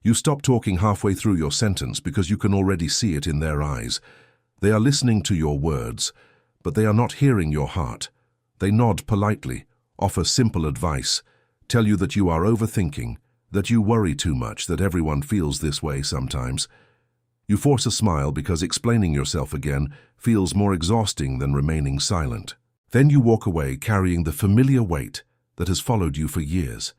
You stop talking halfway through your sentence because you can already see it in their eyes. They are listening to your words, but they are not hearing your heart. They nod politely, offer simple advice, tell you that you are overthinking, that you worry too much, that everyone feels this way sometimes. You force a smile because explaining yourself again feels more exhausting than remaining silent. Then you walk away carrying the familiar weight that has followed you for years.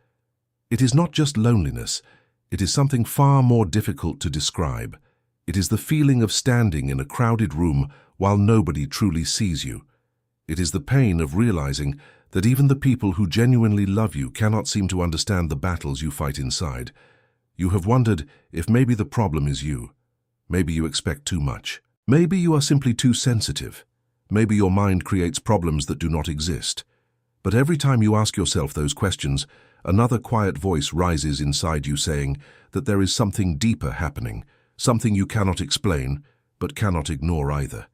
It is not just loneliness, it is something far more difficult to describe. It is the feeling of standing in a crowded room while nobody truly sees you. It is the pain of realizing that even the people who genuinely love you cannot seem to understand the battles you fight inside. You have wondered if maybe the problem is you. Maybe you expect too much. Maybe you are simply too sensitive. Maybe your mind creates problems that do not exist. But every time you ask yourself those questions, another quiet voice rises inside you saying that there is something deeper happening, something you cannot explain, but cannot ignore either.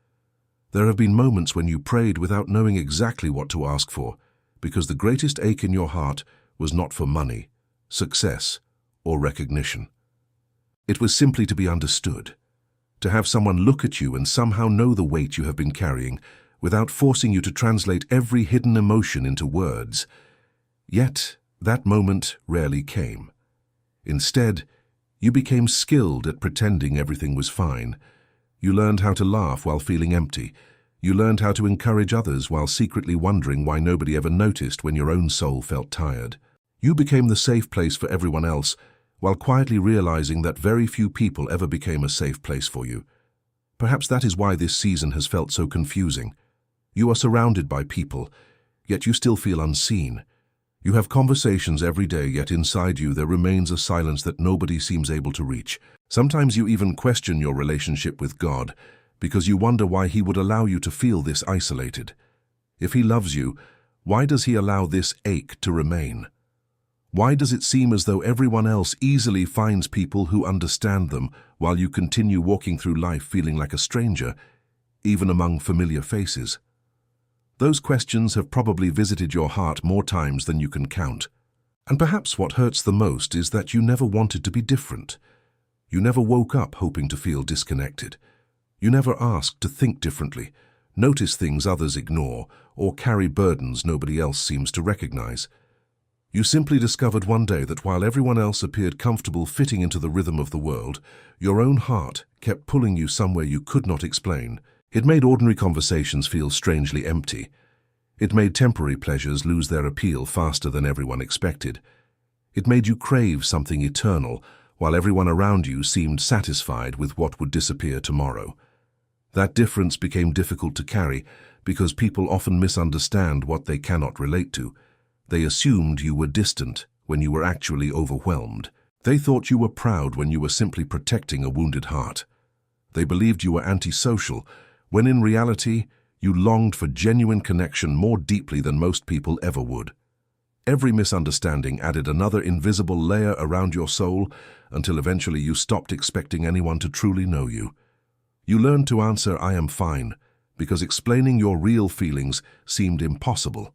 There have been moments when you prayed without knowing exactly what to ask for, because the greatest ache in your heart was not for money, success, or recognition. It was simply to be understood, to have someone look at you and somehow know the weight you have been carrying without forcing you to translate every hidden emotion into words. Yet, that moment rarely came. Instead, you became skilled at pretending everything was fine. You learned how to laugh while feeling empty. You learned how to encourage others while secretly wondering why nobody ever noticed when your own soul felt tired. You became the safe place for everyone else, while quietly realizing that very few people ever became a safe place for you. Perhaps that is why this season has felt so confusing. You are surrounded by people, yet you still feel unseen. You have conversations every day, yet inside you there remains a silence that nobody seems able to reach. Sometimes you even question your relationship with God, because you wonder why He would allow you to feel this isolated. If He loves you, why does He allow this ache to remain? Why does it seem as though everyone else easily finds people who understand them, while you continue walking through life feeling like a stranger, even among familiar faces? Those questions have probably visited your heart more times than you can count. And perhaps what hurts the most is that you never wanted to be different. You never woke up hoping to feel disconnected. You never asked to think differently, notice things others ignore, or carry burdens nobody else seems to recognize. You simply discovered one day that while everyone else appeared comfortable fitting into the rhythm of the world, your own heart kept pulling you somewhere you could not explain. It made ordinary conversations feel strangely empty. It made temporary pleasures lose their appeal faster than everyone expected. It made you crave something eternal, while everyone around you seemed satisfied with what would disappear tomorrow. That difference became difficult to carry because people often misunderstand what they cannot relate to. They assumed you were distant when you were actually overwhelmed. They thought you were proud when you were simply protecting a wounded heart. They believed you were antisocial, when in reality, you longed for genuine connection more deeply than most people ever would. Every misunderstanding added another invisible layer around your soul until eventually you stopped expecting anyone to truly know you. You learned to answer, "I am fine," because explaining your real feelings seemed impossible.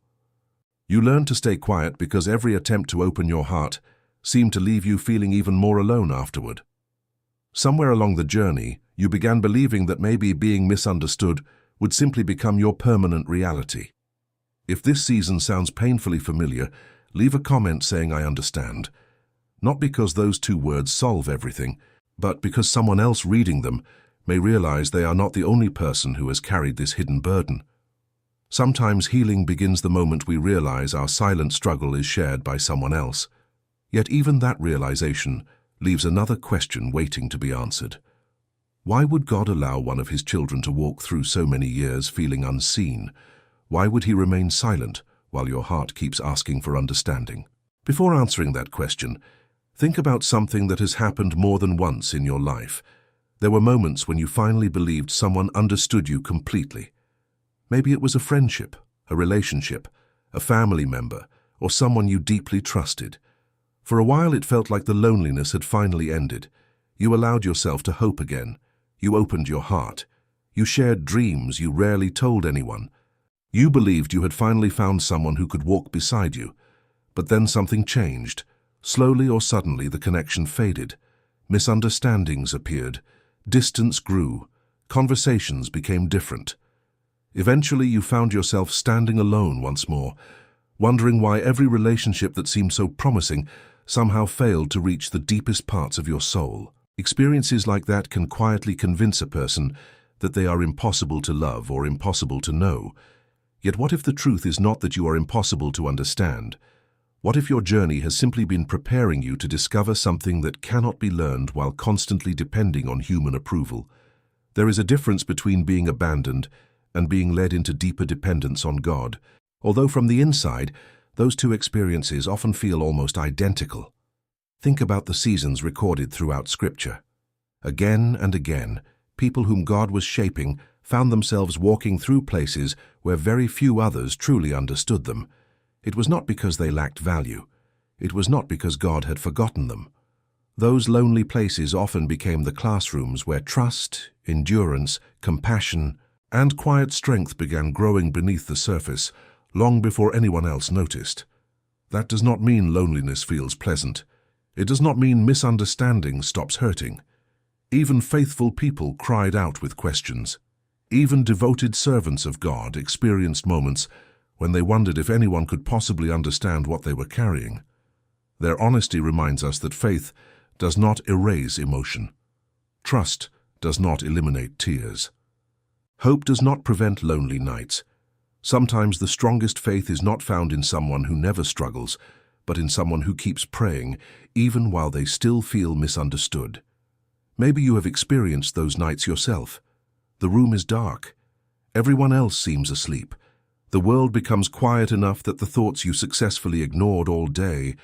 You learned to stay quiet because every attempt to open your heart seemed to leave you feeling even more alone afterward. Somewhere along the journey, you began believing that maybe being misunderstood would simply become your permanent reality. If this season sounds painfully familiar, leave a comment saying "I understand." Not because those two words solve everything, but because someone else reading them may realize they are not the only person who has carried this hidden burden. Sometimes healing begins the moment we realize our silent struggle is shared by someone else. Yet even that realization leaves another question waiting to be answered. Why would God allow one of His children to walk through so many years feeling unseen? Why would He remain silent while your heart keeps asking for understanding? Before answering that question, think about something that has happened more than once in your life. There were moments when you finally believed someone understood you completely. Maybe it was a friendship, a relationship, a family member, or someone you deeply trusted. For a while it felt like the loneliness had finally ended. You allowed yourself to hope again. You opened your heart. You shared dreams you rarely told anyone. You believed you had finally found someone who could walk beside you. But then something changed. Slowly or suddenly the connection faded. Misunderstandings appeared, distance grew, conversations became different. Eventually you found yourself standing alone once more, wondering why every relationship that seemed so promising somehow failed to reach the deepest parts of your soul. Experiences like that can quietly convince a person that they are impossible to love or impossible to know. Yet what if the truth is not that you are impossible to understand? What if your journey has simply been preparing you to discover something that cannot be learned while constantly depending on human approval? There is a difference between being abandoned and being led into deeper dependence on God, although from the inside, those two experiences often feel almost identical. Think about the seasons recorded throughout Scripture. Again and again, people whom God was shaping found themselves walking through places where very few others truly understood them. It was not because they lacked value. It was not because God had forgotten them. Those lonely places often became the classrooms where trust, endurance, compassion, and quiet strength began growing beneath the surface, long before anyone else noticed. That does not mean loneliness feels pleasant. It does not mean misunderstanding stops hurting. Even faithful people cried out with questions. Even devoted servants of God experienced moments when they wondered if anyone could possibly understand what they were carrying. Their honesty reminds us that faith does not erase emotion. Trust does not eliminate tears. Hope does not prevent lonely nights. Sometimes the strongest faith is not found in someone who never struggles, but in someone who keeps praying, even while they still feel misunderstood. Maybe you have experienced those nights yourself. The room is dark. Everyone else seems asleep. The world becomes quiet enough that the thoughts you successfully ignored all day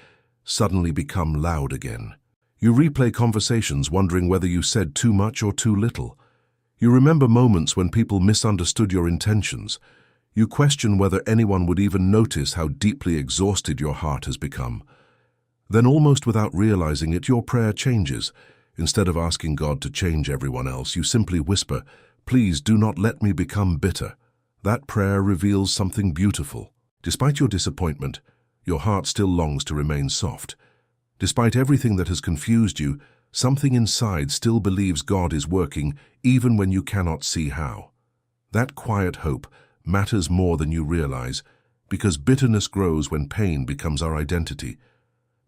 suddenly become loud again. You replay conversations wondering whether you said too much or too little. You remember moments when people misunderstood your intentions. You question whether anyone would even notice how deeply exhausted your heart has become. Then, almost without realizing it, your prayer changes. Instead of asking God to change everyone else, you simply whisper, "Please do not let me become bitter." That prayer reveals something beautiful. Despite your disappointment, your heart still longs to remain soft. Despite everything that has confused you, something inside still believes God is working even when you cannot see how. That quiet hope matters more than you realize, because bitterness grows when pain becomes our identity.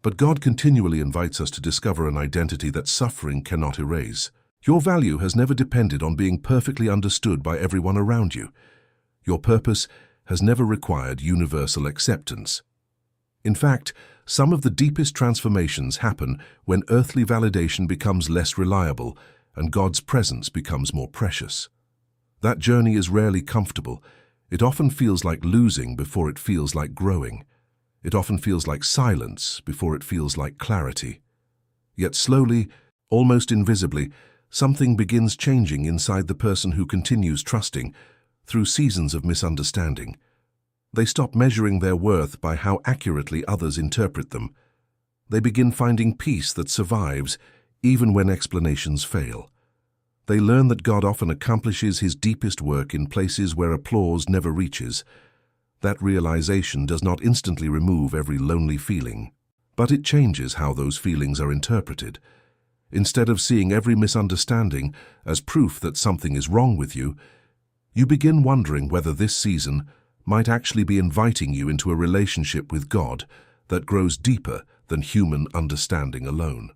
But God continually invites us to discover an identity that suffering cannot erase. Your value has never depended on being perfectly understood by everyone around you. Your purpose has never required universal acceptance. In fact, some of the deepest transformations happen when earthly validation becomes less reliable and God's presence becomes more precious. That journey is rarely comfortable. It often feels like losing before it feels like growing. It often feels like silence before it feels like clarity. Yet slowly, almost invisibly, something begins changing inside the person who continues trusting through seasons of misunderstanding. They stop measuring their worth by how accurately others interpret them. They begin finding peace that survives even when explanations fail. They learn that God often accomplishes his deepest work in places where applause never reaches. That realization does not instantly remove every lonely feeling, but it changes how those feelings are interpreted. Instead of seeing every misunderstanding as proof that something is wrong with you, you begin wondering whether this season might actually be inviting you into a relationship with God that grows deeper than human understanding alone.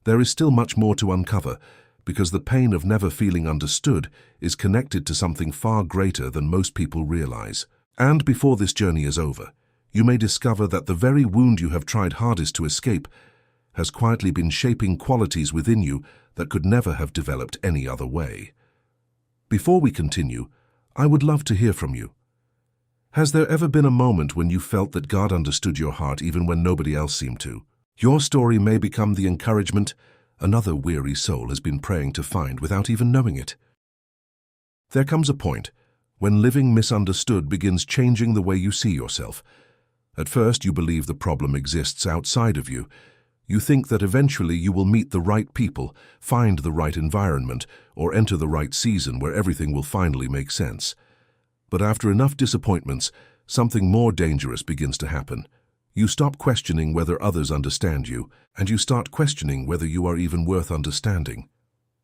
There is still much more to uncover, because the pain of never feeling understood is connected to something far greater than most people realize. And before this journey is over, you may discover that the very wound you have tried hardest to escape has quietly been shaping qualities within you that could never have developed any other way. Before we continue, I would love to hear from you. Has there ever been a moment when you felt that God understood your heart even when nobody else seemed to? Your story may become the encouragement another weary soul has been praying to find without even knowing it. There comes a point when living misunderstood begins changing the way you see yourself. At first, you believe the problem exists outside of you. You think that eventually you will meet the right people, find the right environment, or enter the right season where everything will finally make sense. But after enough disappointments, something more dangerous begins to happen. You stop questioning whether others understand you, and you start questioning whether you are even worth understanding.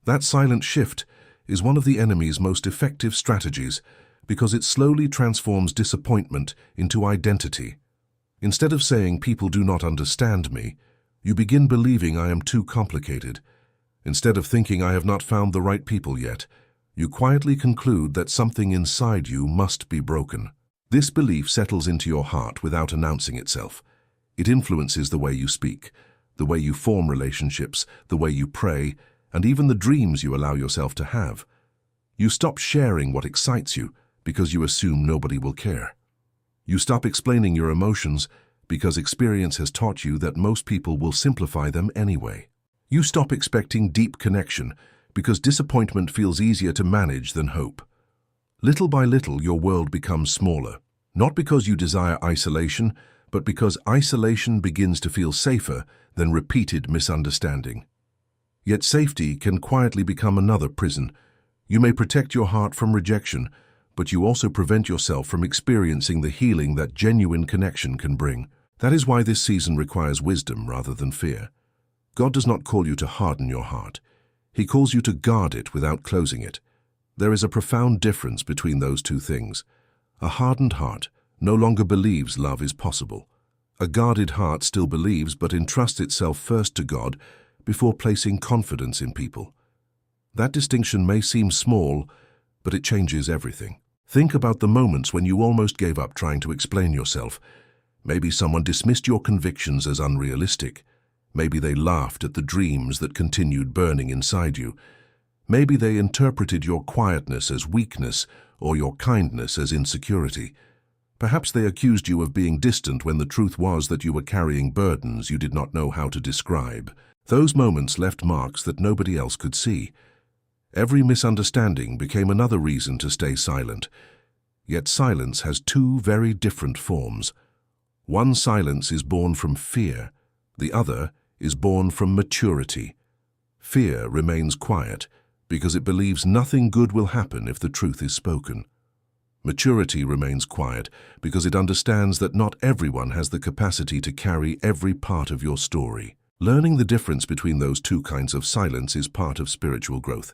That silent shift is one of the enemy's most effective strategies because it slowly transforms disappointment into identity. Instead of saying, "People do not understand me," you begin believing, "I am too complicated." Instead of thinking, "I have not found the right people yet," you quietly conclude that something inside you must be broken. This belief settles into your heart without announcing itself. It influences the way you speak, the way you form relationships, the way you pray, and even the dreams you allow yourself to have. You stop sharing what excites you because you assume nobody will care. You stop explaining your emotions because experience has taught you that most people will simplify them anyway. You stop expecting deep connection because disappointment feels easier to manage than hope. Little by little, your world becomes smaller, not because you desire isolation, but because isolation begins to feel safer than repeated misunderstanding. Yet safety can quietly become another prison. You may protect your heart from rejection, but you also prevent yourself from experiencing the healing that genuine connection can bring. That is why this season requires wisdom rather than fear. God does not call you to harden your heart. He calls you to guard it without closing it. There is a profound difference between those two things. A hardened heart no longer believes love is possible. A guarded heart still believes but entrusts itself first to God before placing confidence in people. That distinction may seem small, but it changes everything. Think about the moments when you almost gave up trying to explain yourself. Maybe someone dismissed your convictions as unrealistic. Maybe they laughed at the dreams that continued burning inside you. Maybe they interpreted your quietness as weakness or your kindness as insecurity. Perhaps they accused you of being distant when the truth was that you were carrying burdens you did not know how to describe. Those moments left marks that nobody else could see. Every misunderstanding became another reason to stay silent. Yet silence has two very different forms. One silence is born from fear. The other is born from maturity. Fear remains quiet because it believes nothing good will happen if the truth is spoken. Maturity remains quiet because it understands that not everyone has the capacity to carry every part of your story. Learning the difference between those two kinds of silence is part of spiritual growth.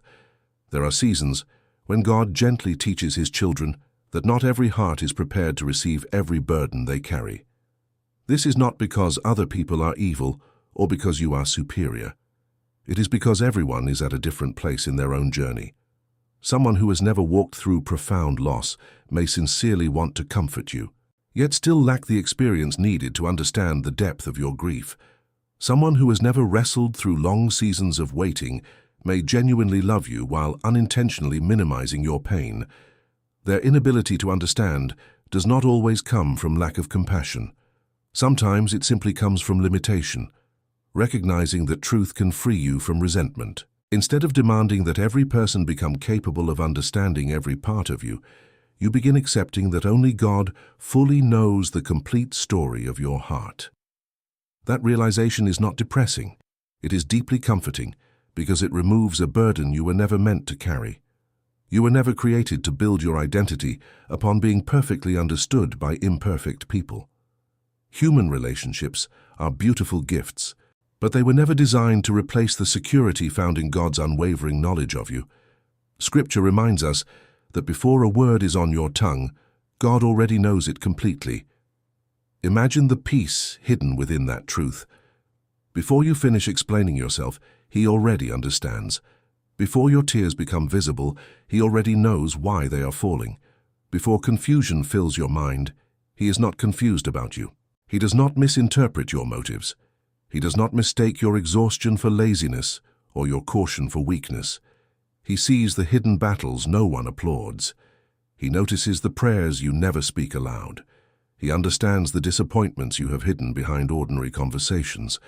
There are seasons when God gently teaches His children that not every heart is prepared to receive every burden they carry. This is not because other people are evil or because you are superior. It is because everyone is at a different place in their own journey. Someone who has never walked through profound loss may sincerely want to comfort you, yet still lack the experience needed to understand the depth of your grief. Someone who has never wrestled through long seasons of waiting may genuinely love you while unintentionally minimizing your pain. Their inability to understand does not always come from lack of compassion. Sometimes it simply comes from limitation, recognizing that truth can free you from resentment. Instead of demanding that every person become capable of understanding every part of you, you begin accepting that only God fully knows the complete story of your heart. That realization is not depressing. It is deeply comforting because it removes a burden you were never meant to carry. You were never created to build your identity upon being perfectly understood by imperfect people. Human relationships are beautiful gifts, but they were never designed to replace the security found in God's unwavering knowledge of you. Scripture reminds us that before a word is on your tongue, God already knows it completely. Imagine the peace hidden within that truth. Before you finish explaining yourself, He already understands. Before your tears become visible, He already knows why they are falling. Before confusion fills your mind, He is not confused about you. He does not misinterpret your motives. He does not mistake your exhaustion for laziness or your caution for weakness. He sees the hidden battles no one applauds. He notices the prayers you never speak aloud. He understands the disappointments you have hidden behind ordinary conversations.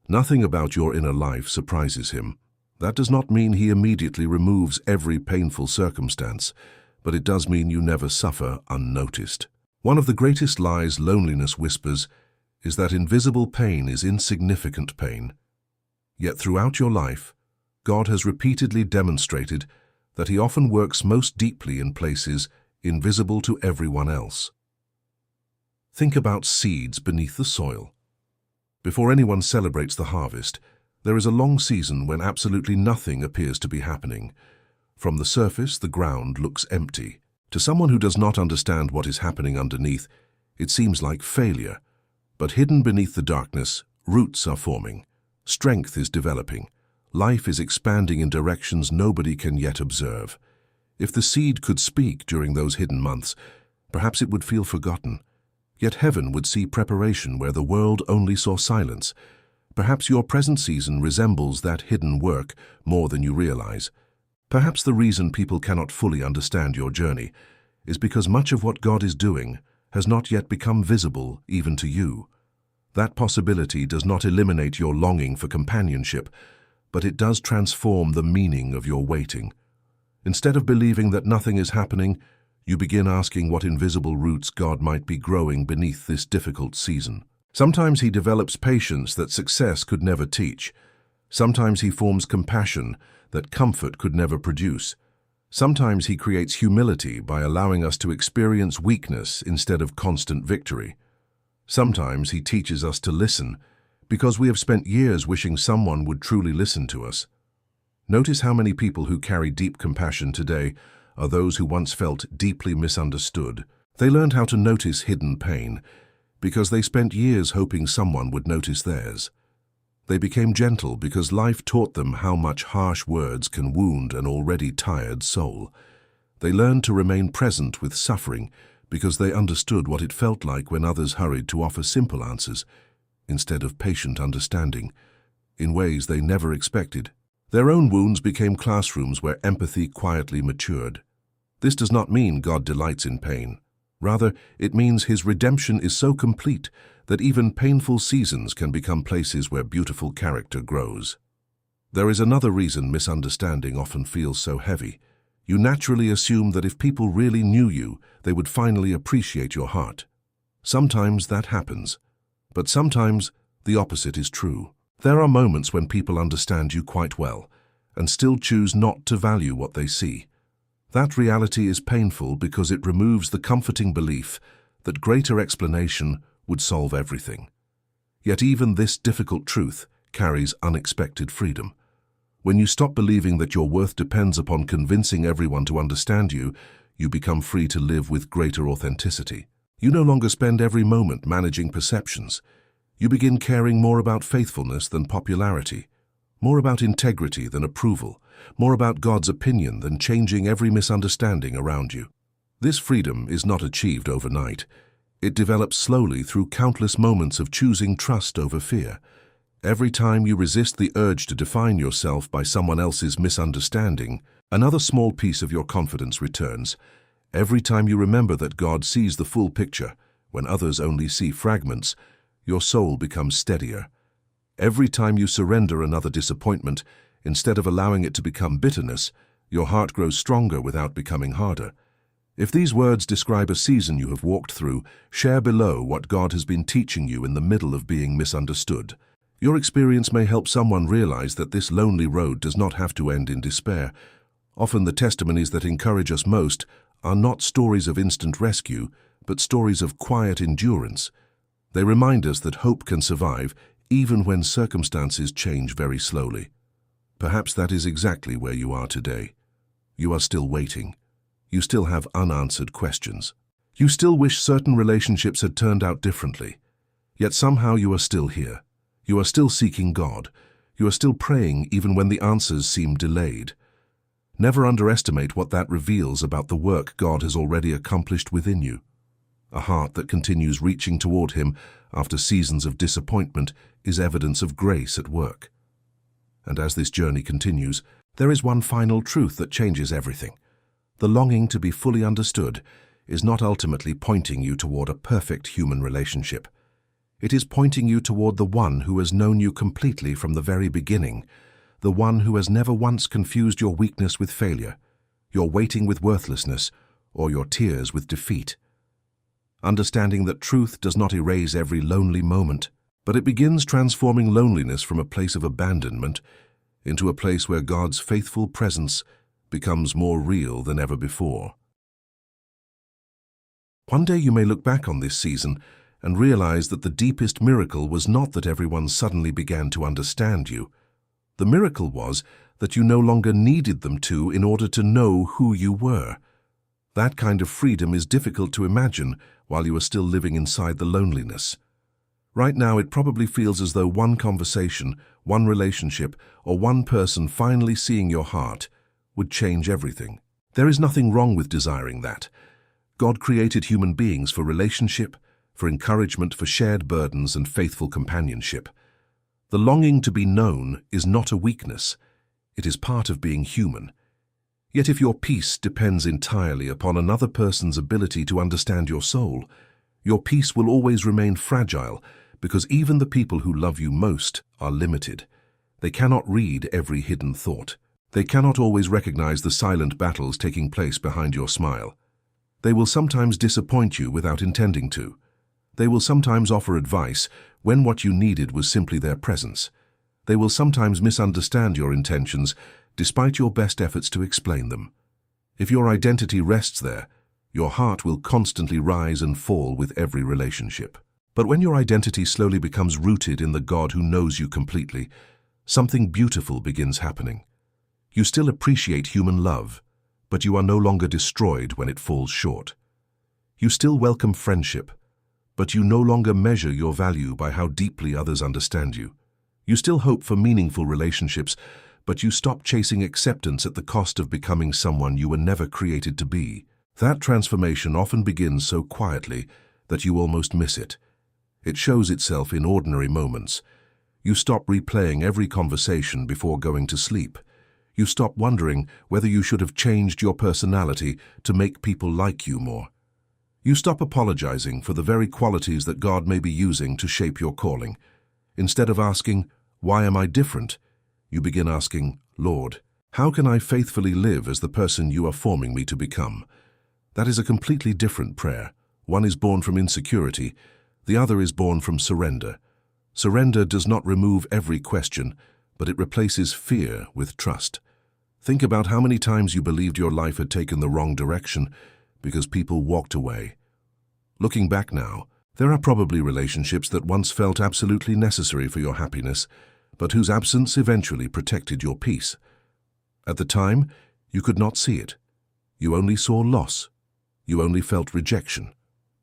Nothing about your inner life surprises Him. That does not mean He immediately removes every painful circumstance, but it does mean you never suffer unnoticed. One of the greatest lies loneliness whispers is that invisible pain is insignificant pain. Yet throughout your life, God has repeatedly demonstrated that He often works most deeply in places invisible to everyone else. Think about seeds beneath the soil. Before anyone celebrates the harvest, there is a long season when absolutely nothing appears to be happening. From the surface, the ground looks empty. To someone who does not understand what is happening underneath, it seems like failure. But hidden beneath the darkness, roots are forming. Strength is developing. Life is expanding in directions nobody can yet observe. If the seed could speak during those hidden months, perhaps it would feel forgotten. Yet heaven would see preparation where the world only saw silence. Perhaps your present season resembles that hidden work more than you realize. Perhaps the reason people cannot fully understand your journey is because much of what God is doing has not yet become visible even to you. That possibility does not eliminate your longing for companionship, but it does transform the meaning of your waiting. Instead of believing that nothing is happening, you begin asking what invisible roots God might be growing beneath this difficult season. Sometimes He develops patience that success could never teach. Sometimes He forms compassion that comfort could never produce. Sometimes He creates humility by allowing us to experience weakness instead of constant victory. Sometimes He teaches us to listen because we have spent years wishing someone would truly listen to us. Notice how many people who carry deep compassion today are those who once felt deeply misunderstood. They learned how to notice hidden pain because they spent years hoping someone would notice theirs. They became gentle because life taught them how much harsh words can wound an already tired soul. They learned to remain present with suffering because they understood what it felt like when others hurried to offer simple answers instead of patient understanding in ways they never expected. Their own wounds became classrooms where empathy quietly matured. This does not mean God delights in pain. Rather, it means His redemption is so complete that even painful seasons can become places where beautiful character grows. There is another reason misunderstanding often feels so heavy. You naturally assume that if people really knew you, they would finally appreciate your heart. Sometimes that happens, but sometimes the opposite is true. There are moments when people understand you quite well and still choose not to value what they see. That reality is painful because it removes the comforting belief that greater explanation would solve everything. Yet even this difficult truth carries unexpected freedom. When you stop believing that your worth depends upon convincing everyone to understand you, you become free to live with greater authenticity. You no longer spend every moment managing perceptions. You begin caring more about faithfulness than popularity, more about integrity than approval, more about God's opinion than changing every misunderstanding around you. This freedom is not achieved overnight. It develops slowly through countless moments of choosing trust over fear. Every time you resist the urge to define yourself by someone else's misunderstanding, another small piece of your confidence returns. Every time you remember that God sees the full picture, when others only see fragments, your soul becomes steadier. Every time you surrender another disappointment, instead of allowing it to become bitterness, your heart grows stronger without becoming harder. If these words describe a season you have walked through, share below what God has been teaching you in the middle of being misunderstood. Your experience may help someone realize that this lonely road does not have to end in despair. Often the testimonies that encourage us most are not stories of instant rescue, but stories of quiet endurance. They remind us that hope can survive even when circumstances change very slowly. Perhaps that is exactly where you are today. You are still waiting. You still have unanswered questions. You still wish certain relationships had turned out differently. Yet somehow you are still here. You are still seeking God. You are still praying even when the answers seem delayed. Never underestimate what that reveals about the work God has already accomplished within you. A heart that continues reaching toward Him after seasons of disappointment is evidence of grace at work. And as this journey continues, there is one final truth that changes everything. The longing to be fully understood is not ultimately pointing you toward a perfect human relationship. It is pointing you toward the one who has known you completely from the very beginning, the one who has never once confused your weakness with failure, your waiting with worthlessness, or your tears with defeat. Understanding that truth does not erase every lonely moment, but it begins transforming loneliness from a place of abandonment into a place where God's faithful presence becomes more real than ever before. One day you may look back on this season and realize that the deepest miracle was not that everyone suddenly began to understand you. The miracle was that you no longer needed them to in order to know who you were. That kind of freedom is difficult to imagine while you are still living inside the loneliness. Right now, it probably feels as though one conversation, one relationship, or one person finally seeing your heart would change everything. There is nothing wrong with desiring that. God created human beings for relationship, for encouragement, for shared burdens, and faithful companionship. The longing to be known is not a weakness. It is part of being human. Yet if your peace depends entirely upon another person's ability to understand your soul, your peace will always remain fragile, because even the people who love you most are limited. They cannot read every hidden thought. They cannot always recognize the silent battles taking place behind your smile. They will sometimes disappoint you without intending to. They will sometimes offer advice when what you needed was simply their presence. They will sometimes misunderstand your intentions despite your best efforts to explain them. If your identity rests there, your heart will constantly rise and fall with every relationship. But when your identity slowly becomes rooted in the God who knows you completely, something beautiful begins happening. You still appreciate human love, but you are no longer destroyed when it falls short. You still welcome friendship, but you no longer measure your value by how deeply others understand you. You still hope for meaningful relationships, but you stop chasing acceptance at the cost of becoming someone you were never created to be. That transformation often begins so quietly that you almost miss it. It shows itself in ordinary moments. You stop replaying every conversation before going to sleep. You stop wondering whether you should have changed your personality to make people like you more. You stop apologizing for the very qualities that God may be using to shape your calling. Instead of asking, "Why am I different?" you begin asking, "Lord, how can I faithfully live as the person you are forming me to become?" That is a completely different prayer. One is born from insecurity, the other is born from surrender. Surrender does not remove every question, but it replaces fear with trust. Think about how many times you believed your life had taken the wrong direction because people walked away. Looking back now, there are probably relationships that once felt absolutely necessary for your happiness, but whose absence eventually protected your peace. At the time, you could not see it. You only saw loss. You only felt rejection.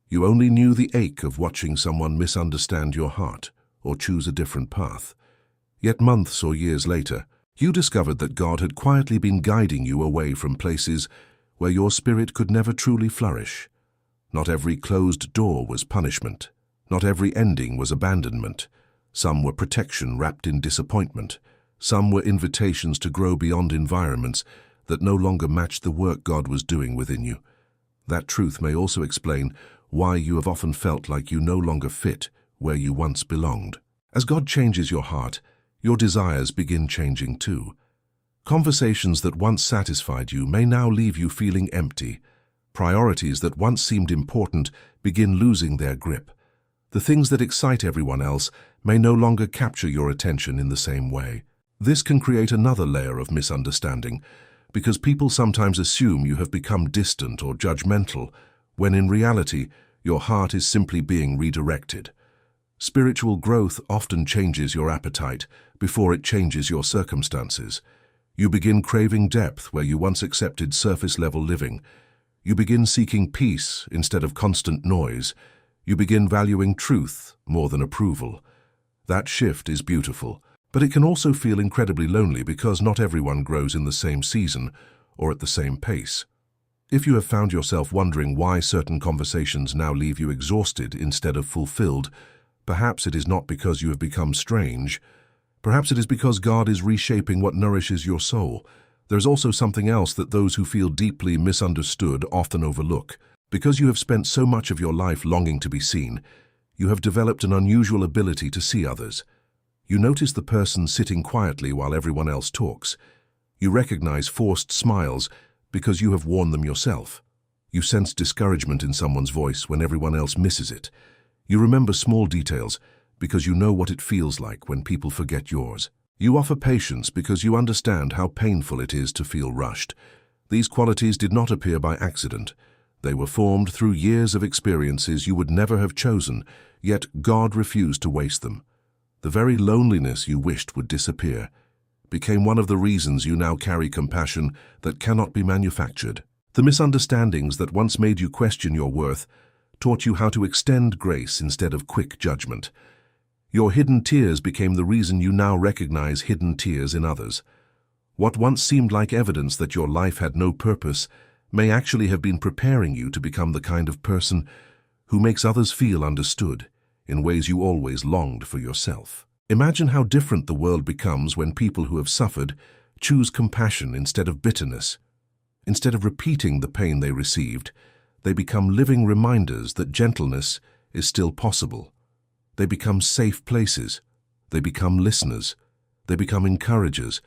You only knew the ache of watching someone misunderstand your heart or choose a different path. Yet months or years later, you discovered that God had quietly been guiding you away from places where your spirit could never truly flourish. Not every closed door was punishment. Not every ending was abandonment. Some were protection wrapped in disappointment. Some were invitations to grow beyond environments that no longer matched the work God was doing within you. That truth may also explain why you have often felt like you no longer fit where you once belonged. As God changes your heart, your desires begin changing too. Conversations that once satisfied you may now leave you feeling empty. Priorities that once seemed important begin losing their grip. The things that excite everyone else may no longer capture your attention in the same way. This can create another layer of misunderstanding, because people sometimes assume you have become distant or judgmental, when in reality, your heart is simply being redirected. Spiritual growth often changes your appetite before it changes your circumstances. You begin craving depth where you once accepted surface-level living. You begin seeking peace instead of constant noise. You begin valuing truth more than approval. That shift is beautiful, but it can also feel incredibly lonely because not everyone grows in the same season or at the same pace. If you have found yourself wondering why certain conversations now leave you exhausted instead of fulfilled, perhaps it is not because you have become strange. Perhaps it is because God is reshaping what nourishes your soul. There is also something else that those who feel deeply misunderstood often overlook. Because you have spent so much of your life longing to be seen, you have developed an unusual ability to see others. You notice the person sitting quietly while everyone else talks. You recognize forced smiles because you have worn them yourself. You sense discouragement in someone's voice when everyone else misses it. You remember small details because you know what it feels like when people forget yours. You offer patience because you understand how painful it is to feel rushed. These qualities did not appear by accident. They were formed through years of experiences you would never have chosen, yet God refused to waste them. The very loneliness you wished would disappear became one of the reasons you now carry compassion that cannot be manufactured. The misunderstandings that once made you question your worth taught you how to extend grace instead of quick judgment. Your hidden tears became the reason you now recognize hidden tears in others. What once seemed like evidence that your life had no purpose may actually have been preparing you to become the kind of person who makes others feel understood in ways you always longed for yourself. Imagine how different the world becomes when people who have suffered choose compassion instead of bitterness. Instead of repeating the pain they received, they become living reminders that gentleness is still possible. They become safe places. They become listeners. They become encouragers.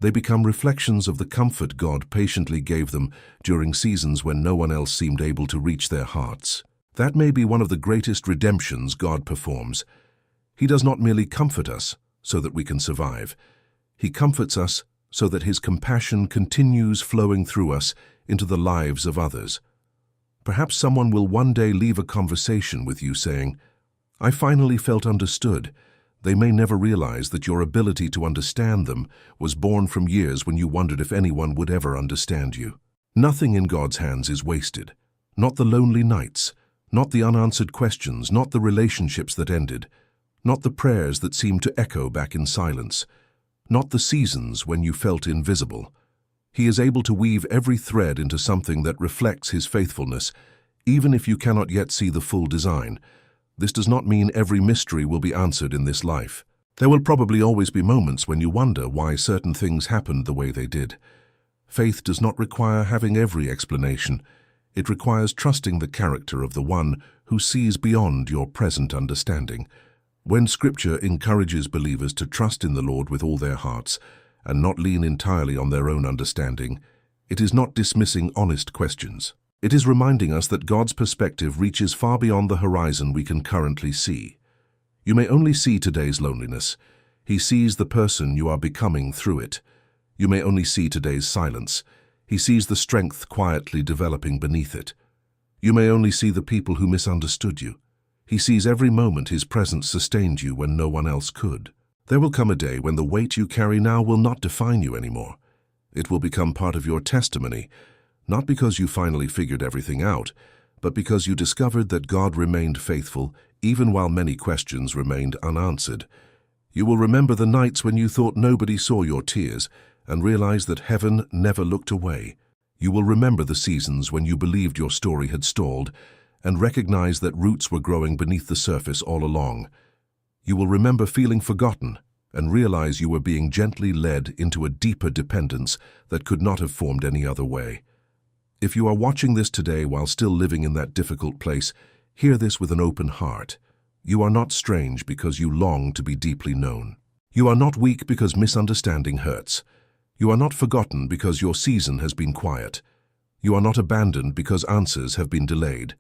They become reflections of the comfort God patiently gave them during seasons when no one else seemed able to reach their hearts. That may be one of the greatest redemptions God performs. He does not merely comfort us so that we can survive. He comforts us so that His compassion continues flowing through us into the lives of others. Perhaps someone will one day leave a conversation with you saying, "I finally felt understood." They may never realize that your ability to understand them was born from years when you wondered if anyone would ever understand you. Nothing in God's hands is wasted. Not the lonely nights, not the unanswered questions, not the relationships that ended, not the prayers that seemed to echo back in silence, not the seasons when you felt invisible. He is able to weave every thread into something that reflects His faithfulness, even if you cannot yet see the full design. This does not mean every mystery will be answered in this life. There will probably always be moments when you wonder why certain things happened the way they did. Faith does not require having every explanation. It requires trusting the character of the One who sees beyond your present understanding. When Scripture encourages believers to trust in the Lord with all their hearts and not lean entirely on their own understanding, it is not dismissing honest questions. It is reminding us that God's perspective reaches far beyond the horizon we can currently see. You may only see today's loneliness. He sees the person you are becoming through it. You may only see today's silence. He sees the strength quietly developing beneath it. You may only see the people who misunderstood you. He sees every moment His presence sustained you when no one else could. There will come a day when the weight you carry now will not define you anymore. It will become part of your testimony, not because you finally figured everything out, but because you discovered that God remained faithful even while many questions remained unanswered. You will remember the nights when you thought nobody saw your tears and realize that heaven never looked away. You will remember the seasons when you believed your story had stalled and recognize that roots were growing beneath the surface all along. You will remember feeling forgotten and realize you were being gently led into a deeper dependence that could not have formed any other way. If you are watching this today while still living in that difficult place, hear this with an open heart. You are not strange because you long to be deeply known. You are not weak because misunderstanding hurts. You are not forgotten because your season has been quiet. You are not abandoned because answers have been delayed.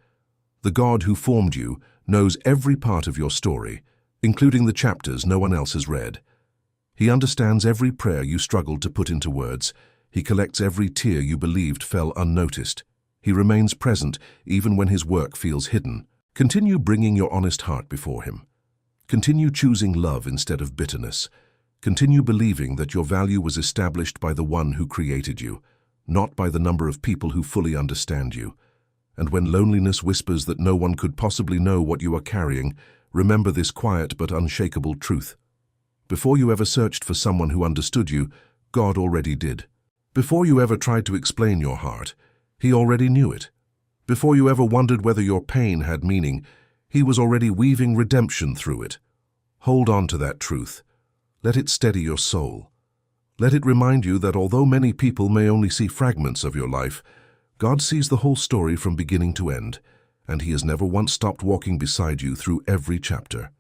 The God who formed you knows every part of your story, including the chapters no one else has read. He understands every prayer you struggled to put into words. He collects every tear you believed fell unnoticed. He remains present even when His work feels hidden. Continue bringing your honest heart before Him. Continue choosing love instead of bitterness. Continue believing that your value was established by the One who created you, not by the number of people who fully understand you. And when loneliness whispers that no one could possibly know what you are carrying, remember this quiet but unshakable truth. Before you ever searched for someone who understood you, God already did. Before you ever tried to explain your heart, He already knew it. Before you ever wondered whether your pain had meaning, He was already weaving redemption through it. Hold on to that truth. Let it steady your soul. Let it remind you that although many people may only see fragments of your life, God sees the whole story from beginning to end, and He has never once stopped walking beside you through every chapter.